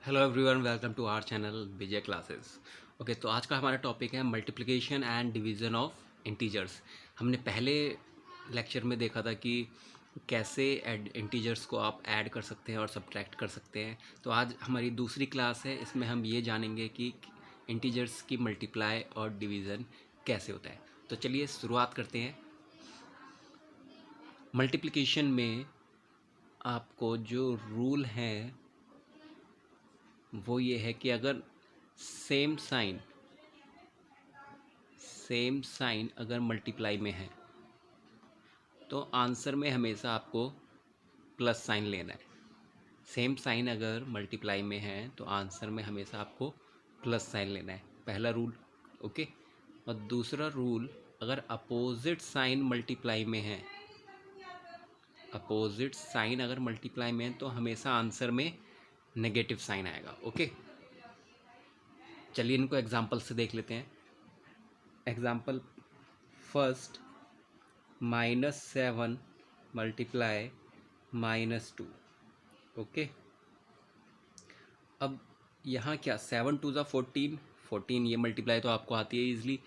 Hello everyone, welcome to our channel Vijay classes. Okay, तो आज का हमारा टॉपिक है multiplication and division of integers. हमने पहले लेक्चर में देखा था कि कैसे इंटीजर्स को आप ऐड कर सकते हैं और सब्ट्रैक्ट कर सकते हैं। तो आज हमारी दूसरी क्लास है, इसमें हम ये जानेंगे कि इंटीजर्स की मल्टीप्लाई और डिवीज़न कैसे होता है। तो चलिए शुरुआत करते हैं। मल्टीप्लिकेशन में आपको जो रूल है वो ये है कि अगर सेम साइन अगर मल्टीप्लाई में है तो आंसर में हमेशा आपको प्लस साइन लेना है। सेम साइन अगर मल्टीप्लाई में है तो आंसर में हमेशा आपको प्लस साइन लेना है, पहला रूल। ओके, और दूसरा रूल, अगर अपोजिट साइन मल्टीप्लाई में है, अपोजिट साइन अगर मल्टीप्लाई में है तो हमेशा आंसर में नेगेटिव साइन आएगा। ओके, चलिए इनको एग्जांपल से देख लेते हैं। Example first, -7 multiply -2। ओके, अब यहाँ क्या, 7 2 14, 14 ये मल्टीप्लाई तो आपको आती है ईजिली।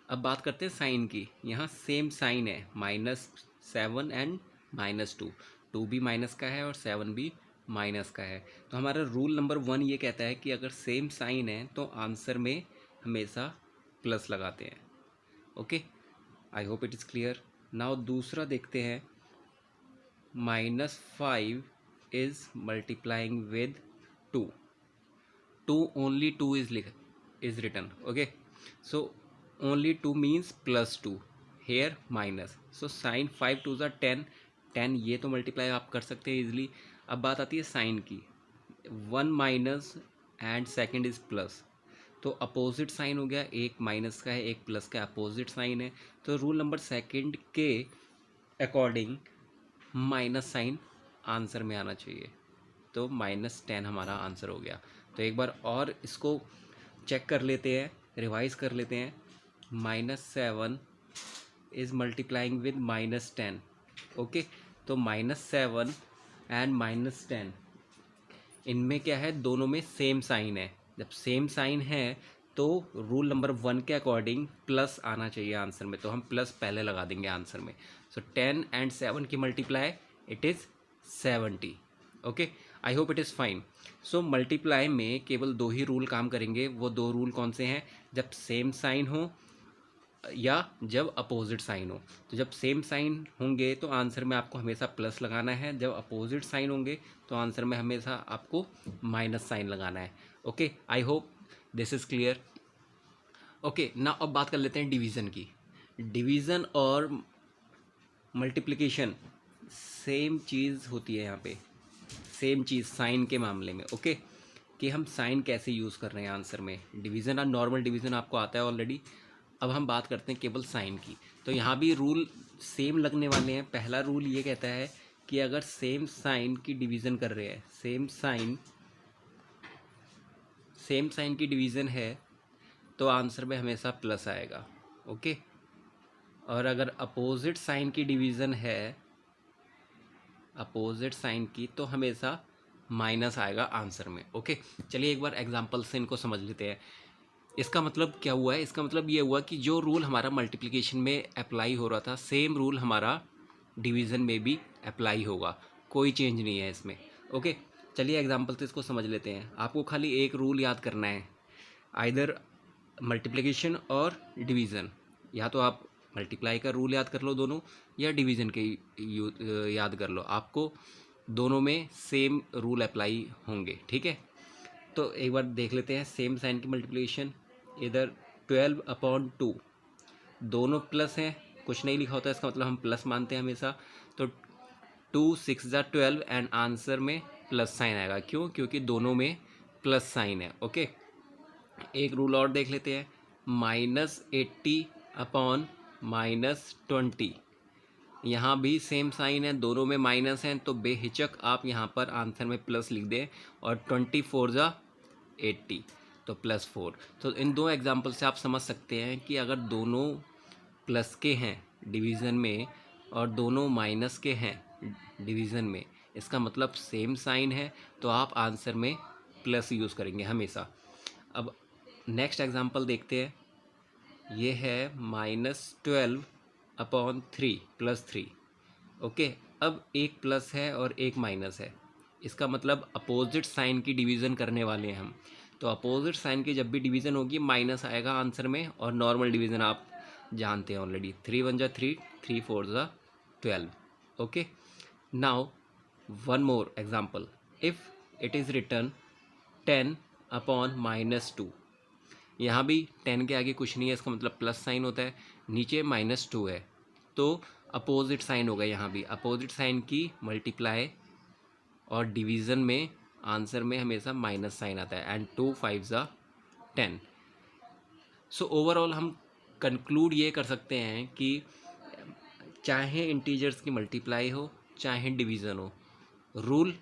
अब बात करते हैं साइन की। यहाँ सेम साइन है, -7 एंड -2, 2 भी माइनस का है और 7 भी माइनस का है। तो हमारा रूल नंबर 1 ये कहता है कि अगर सेम साइन है तो आंसर में हमेशा प्लस लगाते हैं। Okay, I hope it is clear. Now दूसरा देखते हैं, -5 is multiplying with 2, 2 only 2 is written. Okay, so only 2 means +2, here minus, so sin 5 2 10, 10 ये तो मल्टीप्लाई आप कर सकते हैं इजीली। अब बात आती है साइन की, 1 minus and second is plus, तो अपोजिट साइन हो गया, एक माइनस का है एक प्लस का, अपोजिट साइन है। तो रूल नंबर सेकंड के अकॉर्डिंग माइनस साइन आंसर में आना चाहिए, तो -10 हमारा आंसर हो गया। तो एक बार और इसको चेक कर लेते हैं, रिवाइज कर लेते हैं। -7 इज़ मल्टीप्लाइंग विद -10। ओके, तो -7 एंड -10 इनमें क्या है, दोनों में सेम साइन है। जब सेम साइन है तो रूल नंबर 1 के अकॉर्डिंग प्लस आना चाहिए आंसर में, तो हम प्लस पहले लगा देंगे आंसर में। सो 10 एंड 7 की multiply it is 70। Okay, I hope it is fine. So multiply में केवल दो ही रूल काम करेंगे। वो दो रूल कौन से हैं? जब सेम साइन हो या जब अपोजिट साइन हो। तो जब सेम साइन होंगे तो आंसर में आपको हमेशा प्लस लगाना है, जब अपोजिट साइन होंगे तो आंसर में हमेशा आपको माइनस साइन लगाना है। Okay, I hope this is clear. Okay, ना अब बात कर लेते हैं डिवीज़न की। डिवीज़न और मल्टीप्लिकेशन सेम चीज़ होती है यहाँ पे, सेम चीज़ साइन के मामले में। ओके, कि हम साइन कैसे यूज़ कर रहे हैं आंसर में। डिवीज़न और नॉर्मल डिवीज़न आपको आता है ऑलरेडी। अब हम बात करते हैं केवल साइन की। तो यहाँ भी रूल सेम लगने वाले हैं। पहला रूल ये कहता है कि अगर सेम साइन की डिवीज़न कर रहे हैं, सेम साइन की डिवीज़न है तो आंसर में हमेशा प्लस आएगा। ओके, और अगर अपोजिट साइन की डिवीज़न है, अपोजिट साइन की, तो हमेशा माइनस आएगा आंसर में। ओके, चलिए एक बार एग्जांपल से इनको समझ लेते हैं। इसका मतलब क्या हुआ है? इसका मतलब ये हुआ कि जो रूल हमारा मल्टीप्लिकेशन में अप्लाई हो रहा था, सेम रूल हमारा डिवीज़न में भी अप्लाई होगा, कोई चेंज नहीं है इसमें। ओके, चलिए एग्जांपल से इसको समझ लेते हैं। आपको खाली एक रूल याद करना है, आइदर मल्टीप्लिकेशन और डिवीज़न। या तो आप मल्टीप्लाई का रूल याद कर लो दोनों, या डिवीज़न के याद कर लो, आपको दोनों में सेम रूल अप्लाई होंगे। ठीक है, तो एक बार देख लेते हैं सेम साइन की मल्टीप्लिकेशन। इधर 12/2, दोनों प्लस हैं, कुछ नहीं लिखा होता है, इसका मतलब हम प्लस मानते हैं हमेशा। तो 2 6 12 एंड आंसर में प्लस साइन आएगा। क्यों? क्योंकि दोनों में प्लस साइन है। ओके, एक रूल और देख लेते हैं, -80/-20। यहाँ भी सेम साइन है, दोनों में माइनस हैं, तो बेहिचक आप यहाँ पर आंसर में प्लस लिख दें। और 24/80 तो +4। तो इन दो एग्जांपल से आप समझ सकते हैं कि अगर दोनों प्लस के हैं डिवीज़न में और दोनों माइनस के हैं डिवीज़न में, इसका मतलब सेम साइन है, तो आप आंसर में प्लस यूज़ करेंगे हमेशा। अब नेक्स्ट एग्जांपल देखते हैं। ये है -12/3 +3। ओके, अब एक प्लस है और एक माइनस है, इसका मतलब अपोजिट साइन की डिवीज़न करने वाले हैं हम। तो अपोजिट साइन की जब भी डिवीज़न होगी माइनस आएगा आंसर में, और नॉर्मल डिवीज़न आप जानते हैं ऑलरेडी, 3 1 जा 3, 3 4 जा 12। Okay, now one more example. If it is return 10/-2, यहाँ भी 10 के आगे कुछ नहीं है, इसका मतलब प्लस साइन होता है, नीचे -2 है, तो अपोजिट साइन होगा। यहाँ भी अपोजिट साइन की मल्टीप्लाई और डिवीज़न में आंसर में हमेशा माइनस साइन आता है, एंड 2 5 जा 10। सो ओवरऑल हम कंक्लूड ये कर सकते हैं कि चाहे इंटीजर्स की मल्टीप्लाई हो चाहे डिवीज़न हो, रूल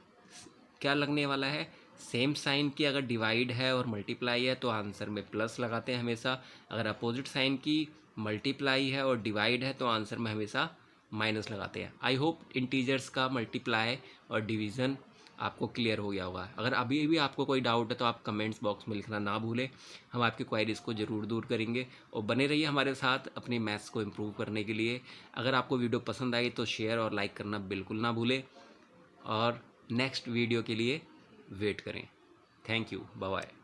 क्या लगने वाला है, सेम साइन की अगर डिवाइड है और मल्टीप्लाई है तो आंसर में प्लस लगाते हैं हमेशा, अगर अपोजिट साइन की मल्टीप्लाई है और डिवाइड है तो आंसर में हमेशा माइनस लगाते हैं। आई होप इंटीजर्स का मल्टीप्लाई और डिवीज़न आपको क्लियर हो गया होगा। अगर अभी भी आपको कोई डाउट है तो आप कमेंट्स बॉक्स में लिखना ना भूलें, हम आपकी क्वायरीज़ को ज़रूर दूर करेंगे। और बने रहिए हमारे साथ अपने मैथ्स को इम्प्रूव करने के लिए। अगर आपको वीडियो पसंद आई तो शेयर और लाइक करना बिल्कुल ना भूलें, और नेक्स्ट वीडियो के लिए वेट करें। Thank you, bye bye.